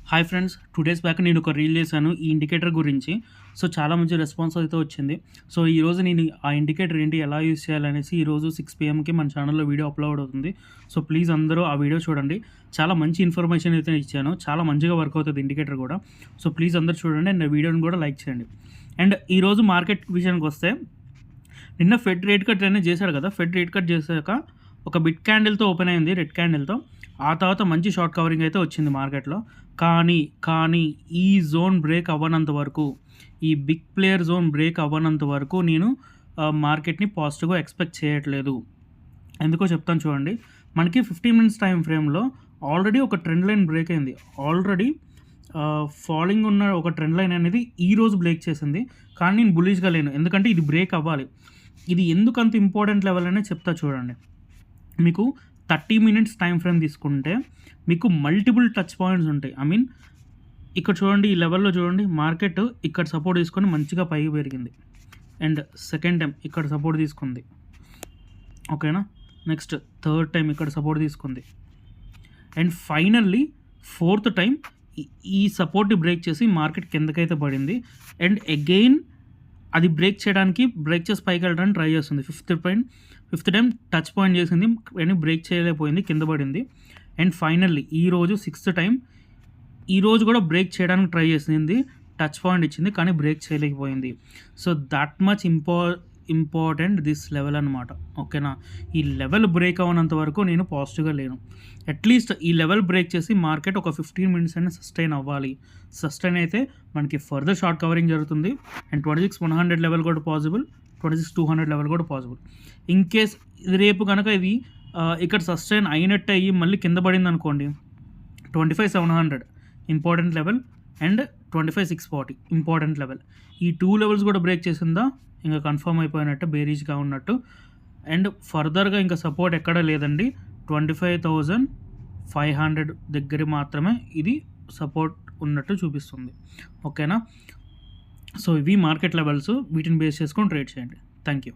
Hi friends, 2 days back నేను ఒక reel చేశాను ఈ ఇండికేటర్ గురించి. సో, చాలా మంచి రెస్పాన్స్ అయితే వచ్చింది. సో, ఈరోజు నేను ఆ ఇండికేటర్ ఏంటి, ఎలా యూజ్ చేయాలనేసి ఈరోజు 6 PMకి మన ఛానల్‌లో వీడియో అప్‌లోడ్ అవుతుంది. సో, ప్లీజ్ అందరూ ఆ వీడియో చూడండి. చాలా మంచి ఇన్ఫర్మేషన్ అయితే ఇచ్చాను. చాలా మంచిగా వర్క్ అవుతుంది ఇండికేటర్ కూడా. సో, ప్లీజ్ అందరూ చూడండి అండ్ వీడియోని కూడా లైక్ చేయండి. అండ్ ఈరోజు మార్కెట్ విషయానికొస్తే, నిన్న ఫెడ్ రేట్ కట్ అనేది చేశాడు కదా! ఫెడ్ రేట్ కట్ చేశాక ఒక బిగ్ క్యాండిల్‌తో ఓపెన్ అయింది, రెడ్ క్యాండిల్‌తో. ఆ తర్వాత మంచి షార్ట్ కవరింగ్ అయితే వచ్చింది మార్కెట్‌లో. కానీ ఈ జోన్ బ్రేక్ అవ్వనంత వరకు, ఈ బిగ్ ప్లేయర్ జోన్ బ్రేక్ అవ్వనంత వరకు నేను మార్కెట్‌ని పాజిటివ్‌గా ఎక్స్‌పెక్ట్ చేయట్లేదు. ఎందుకో చెప్తాను చూడండి. మనకి 15 మినిట్స్ టైమ్ ఫ్రేమ్‌లో ఆల్రెడీ ఒక ట్రెండ్ లైన్ బ్రేక్ అయింది. ఆల్రెడీ ఫాలింగ్ ఉన్న ఒక ట్రెండ్ లైన్ అనేది ఈరోజు బ్రేక్ చేసింది. కానీ నేను బుల్లిష్‌గా లేను. ఎందుకంటే ఇది బ్రేక్ అవ్వాలి. ఇది ఎందుకు అంత ఇంపార్టెంట్ లెవెల్ అనేది చెప్తా చూడండి. మీకు 30 మినిట్స్ టైమ్ ఫ్రేమ్ తీసుకుంటే మీకు మల్టిపుల్ టచ్ పాయింట్స్ ఉంటాయి. ఇక్కడ చూడండి, ఈ లెవెల్‌లో చూడండి, మార్కెట్ ఇక్కడ సపోర్ట్ తీసుకొని మంచిగా పైకి పెరిగింది. అండ్ సెకండ్ టైం ఇక్కడ సపోర్ట్ తీసుకుంది. ఓకేనా? నెక్స్ట్ థర్డ్ టైం ఇక్కడ సపోర్ట్ తీసుకుంది. అండ్ ఫైనల్లీ ఫోర్త్ టైం ఈ సపోర్ట్‌ని బ్రేక్ చేసి మార్కెట్ కిందకైతే పడింది. అండ్ అగైన్ అది బ్రేక్ చేసి పైకి వెళ్ళడానికి ట్రై చేస్తుంది. ఫిఫ్త్ టైం టచ్ పాయింట్ చేసింది కానీ బ్రేక్ చేయలేకపోయింది, కింద పడింది. అండ్ ఫైనల్లీ ఈరోజు సిక్స్త్ టైం, ఈరోజు కూడా బ్రేక్ చేయడానికి ట్రై చేసింది, టచ్ పాయింట్ ఇచ్చింది కానీ బ్రేక్ చేయలేకపోయింది. So that much important this level అనమాట. ఓకేనా? ఈ లెవెల్ బ్రేక్ అవ్వనంత వరకు నేను పాజిటివ్గా లేను. అట్లీస్ట్ ఈ లెవెల్ బ్రేక్ చేసి మార్కెట్ ఒక 15 మినిట్స్ అయినా సస్టైన్ అవ్వాలి. సస్టైన్ అయితే మనకి ఫర్దర్ షార్ట్ కవరింగ్ జరుగుతుంది. అండ్ 26,100 లెవెల్ కూడా పాసిబుల్, 26,200 లెవెల్ కూడా పాసిబుల్. ఇన్ కేస్ ఇది రేపు కనుక ఇది ఇక్కడ సస్టైన్ అయినట్టు అయ్యి మళ్ళీ కింద పడింది అనుకోండి, 25,700 important level and 25,640 important level. ఈ 2 లెవెల్స్ కూడా బ్రేక్ చేసిందా ఇంకా కన్ఫర్మ్ అయిపోయినట్టు, బేరీజ్గా ఉన్నట్టు. అండ్ ఫర్దర్గా ఇంకా సపోర్ట్ ఎక్కడా లేదండి. 25,500 దగ్గర మాత్రమే ఇది సపోర్ట్ ఉన్నట్టు చూపిస్తుంది. ఓకేనా? సో ఇవి మార్కెట్ లెవెల్స్, వీటిని బేస్ చేసుకొని ట్రేడ్ చేయండి. Thank you.